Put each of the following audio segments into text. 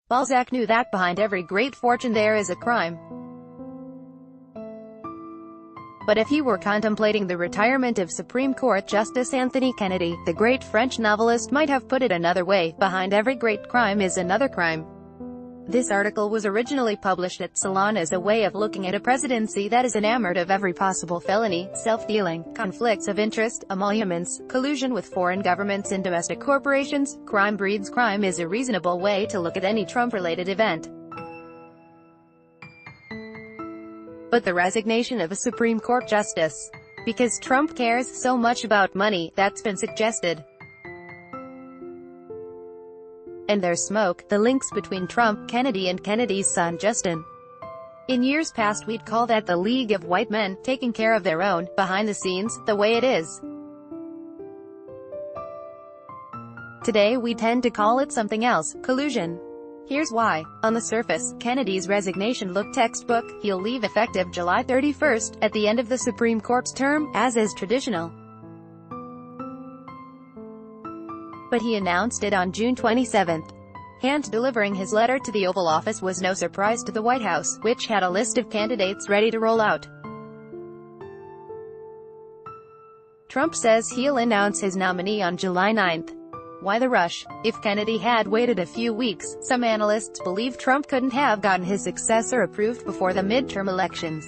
Balzac knew that behind every great fortune there is a crime. But if he were contemplating the retirement of Supreme Court Justice Anthony Kennedy, the great French novelist might have put it another way: behind every great crime is another crime. This article was originally published at Salon as a way of looking at a presidency that is enamored of every possible felony, self-dealing, conflicts of interest, emoluments, collusion with foreign governments and domestic corporations. Crime breeds crime is a reasonable way to look at any Trump-related event. But the resignation of a Supreme Court justice, because Trump cares so much about money, that's been suggested. And there's smoke, the links between Trump, Kennedy and Kennedy's son Justin. In years past we'd call that the League of White Men, taking care of their own, behind the scenes, the way it is. Today we tend to call it something else: collusion. Here's why. On the surface, Kennedy's resignation looked textbook. He'll leave effective July 31st, at the end of the Supreme Court's term, as is traditional. But he announced it on June 27th. Hand-delivering his letter to the Oval Office was no surprise to the White House, which had a list of candidates ready to roll out. Trump says he'll announce his nominee on July 9th. Why the rush? If Kennedy had waited a few weeks, some analysts believe Trump couldn't have gotten his successor approved before the midterm elections.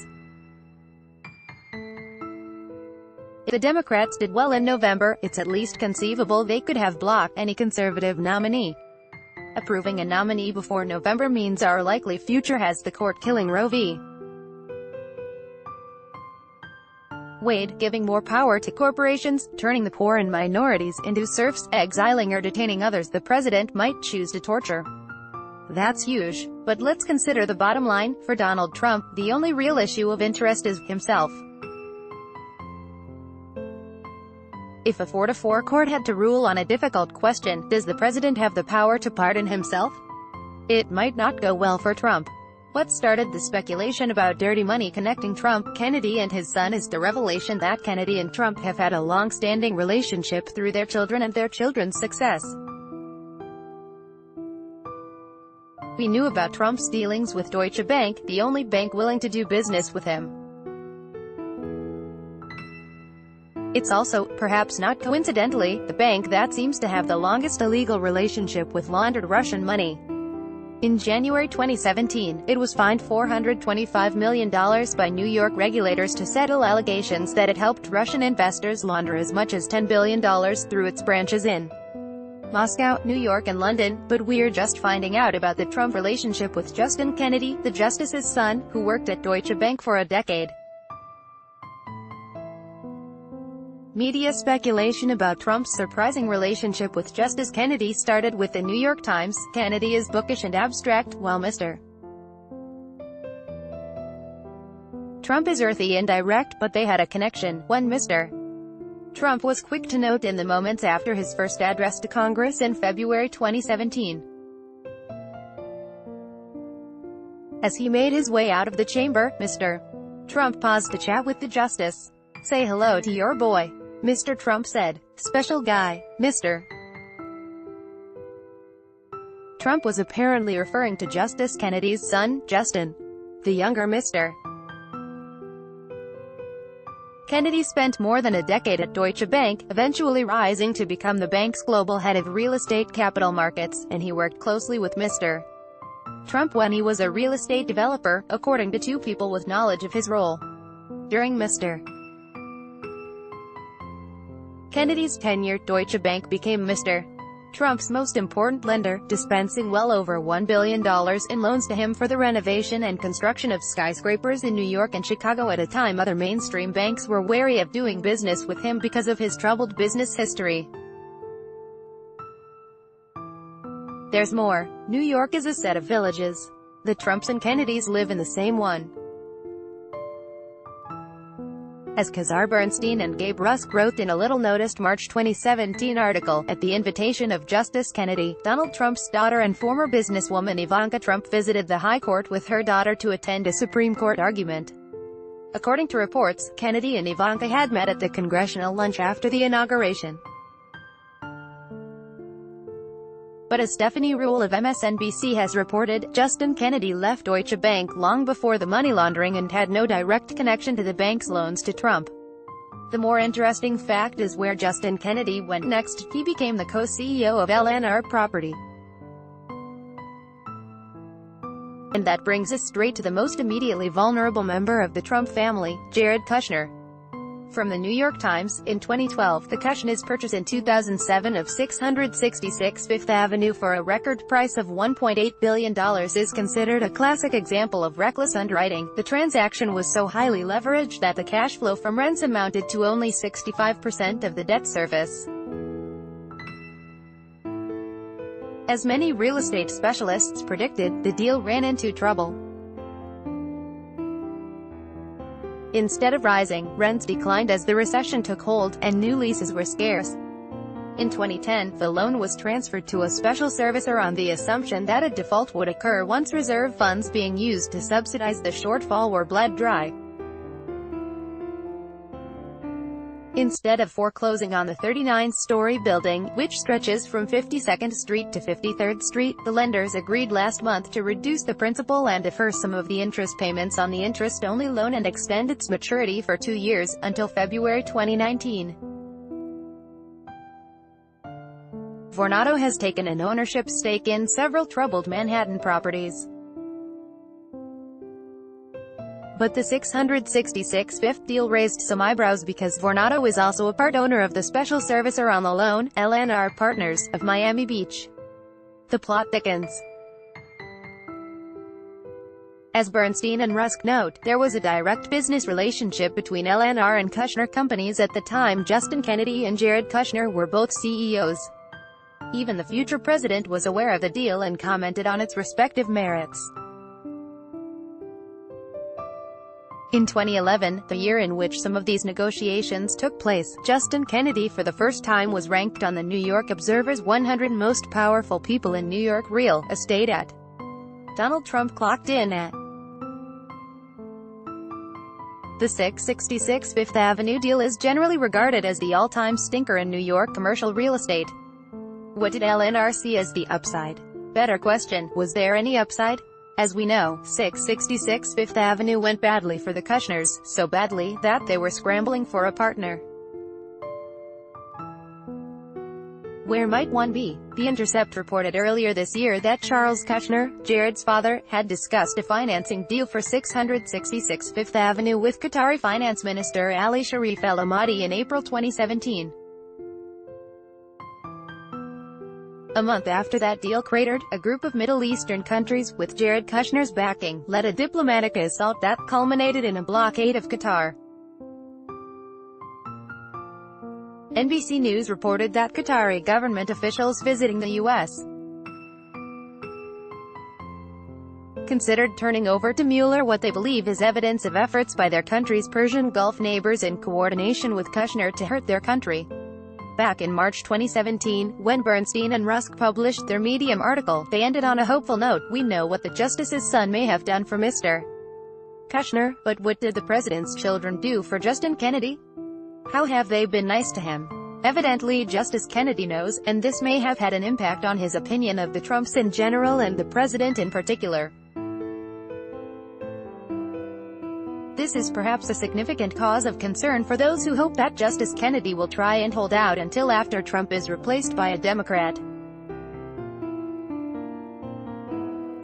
If the Democrats did well in November, it's at least conceivable they could have blocked any conservative nominee. Approving a nominee before November means our likely future has the court killing Roe v. Wade, giving more power to corporations, turning the poor and minorities into serfs, exiling or detaining others the president might choose to torture. That's huge. But let's consider the bottom line. For Donald Trump, the only real issue of interest is himself. If a 4-4 court had to rule on a difficult question, does the president have the power to pardon himself? It might not go well for Trump. What started the speculation about dirty money connecting Trump, Kennedy and his son is the revelation that Kennedy and Trump have had a long-standing relationship through their children and their children's success. We knew about Trump's dealings with Deutsche Bank, the only bank willing to do business with him. It's also, perhaps not coincidentally, the bank that seems to have the longest illegal relationship with laundered Russian money. In January 2017, it was fined $425 million by New York regulators to settle allegations that it helped Russian investors launder as much as $10 billion through its branches in Moscow, New York and London. But we're just finding out about the Trump relationship with Justin Kennedy, the justice's son, who worked at Deutsche Bank for a decade. Media speculation about Trump's surprising relationship with Justice Kennedy started with the New York Times. Kennedy is bookish and abstract, while Mr. Trump is earthy and direct, but they had a connection. When Mr. Trump was quick to note in the moments after his first address to Congress in February 2017. As he made his way out of the chamber, Mr. Trump paused to chat with the justice. "Say hello to your boy," Mr. Trump said. "Special guy, Mr. Trump was apparently referring to Justice Kennedy's son, Justin. The younger Mr. Kennedy spent more than a decade at Deutsche Bank, eventually rising to become the bank's global head of real estate capital markets, and he worked closely with Mr. Trump when he was a real estate developer, according to two people with knowledge of his role. During Mr. Kennedy's tenure, Deutsche Bank became Mr. Trump's most important lender, dispensing well over $1 billion in loans to him for the renovation and construction of skyscrapers in New York and Chicago at a time other mainstream banks were wary of doing business with him because of his troubled business history. There's more. New York is a set of villages. The Trumps and Kennedys live in the same one. As Kazar Bernstein and Gabe Rusk wrote in a little-noticed March 2017 article, at the invitation of Justice Kennedy, Donald Trump's daughter and former businesswoman Ivanka Trump visited the High Court with her daughter to attend a Supreme Court argument. According to reports, Kennedy and Ivanka had met at the congressional lunch after the inauguration. But as Stephanie Ruhle of MSNBC has reported, Justin Kennedy left Deutsche Bank long before the money laundering and had no direct connection to the bank's loans to Trump. The more interesting fact is where Justin Kennedy went next. He became the co-CEO of LNR Property. And that brings us straight to the most immediately vulnerable member of the Trump family, Jared Kushner. From the New York Times, in 2012, the Kushners' purchase in 2007 of 666 Fifth Avenue for a record price of $1.8 billion is considered a classic example of reckless underwriting. The transaction was so highly leveraged that the cash flow from rents amounted to only 65% of the debt service. As many real estate specialists predicted, the deal ran into trouble. Instead of rising, rents declined as the recession took hold, and new leases were scarce. In 2010, the loan was transferred to a special servicer on the assumption that a default would occur once reserve funds being used to subsidize the shortfall were bled dry. Instead of foreclosing on the 39-story building, which stretches from 52nd Street to 53rd Street, the lenders agreed last month to reduce the principal and defer some of the interest payments on the interest-only loan and extend its maturity for 2 years, until February 2019. Vornado has taken an ownership stake in several troubled Manhattan properties. But the 666 Fifth deal raised some eyebrows because Vornado is also a part owner of the special servicer on the loan, LNR Partners, of Miami Beach. The plot thickens. As Bernstein and Rusk note, there was a direct business relationship between LNR and Kushner companies at the time. Justin Kennedy and Jared Kushner were both CEOs. Even the future president was aware of the deal and commented on its respective merits. In 2011, the year in which some of these negotiations took place, Justin Kennedy for the first time was ranked on the New York Observer's 100 Most Powerful People in New York Real Estate at. Donald Trump clocked in at. The 666 Fifth Avenue deal is generally regarded as the all-time stinker in New York commercial real estate. What did LNR see as the upside? Better question, was there any upside? As we know, 666 Fifth Avenue went badly for the Kushners, so badly that they were scrambling for a partner. Where might one be? The Intercept reported earlier this year that Charles Kushner, Jared's father, had discussed a financing deal for 666 Fifth Avenue with Qatari Finance Minister Ali Sharif El Ahmadi in April 2017. A month after that deal cratered, a group of Middle Eastern countries, with Jared Kushner's backing, led a diplomatic assault that culminated in a blockade of Qatar. NBC News reported that Qatari government officials visiting the U.S. considered turning over to Mueller what they believe is evidence of efforts by their country's Persian Gulf neighbors in coordination with Kushner to hurt their country. Back in March 2017, when Bernstein and Rusk published their Medium article, they ended on a hopeful note: "We know what the justice's son may have done for Mr. Kushner, but what did the president's children do for Justin Kennedy? How have they been nice to him?" Evidently Justice Kennedy knows, and this may have had an impact on his opinion of the Trumps in general and the president in particular. This is perhaps a significant cause of concern for those who hope that Justice Kennedy will try and hold out until after Trump is replaced by a Democrat.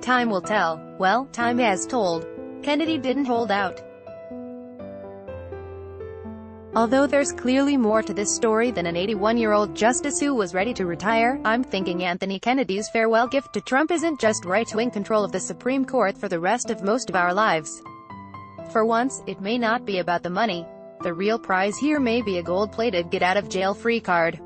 Time will tell. Well, time has told. Kennedy didn't hold out. Although there's clearly more to this story than an 81-year-old justice who was ready to retire, I'm thinking Anthony Kennedy's farewell gift to Trump isn't just right-wing control of the Supreme Court for the rest of most of our lives. For once, it may not be about the money. The real prize here may be a gold-plated get-out-of-jail-free card.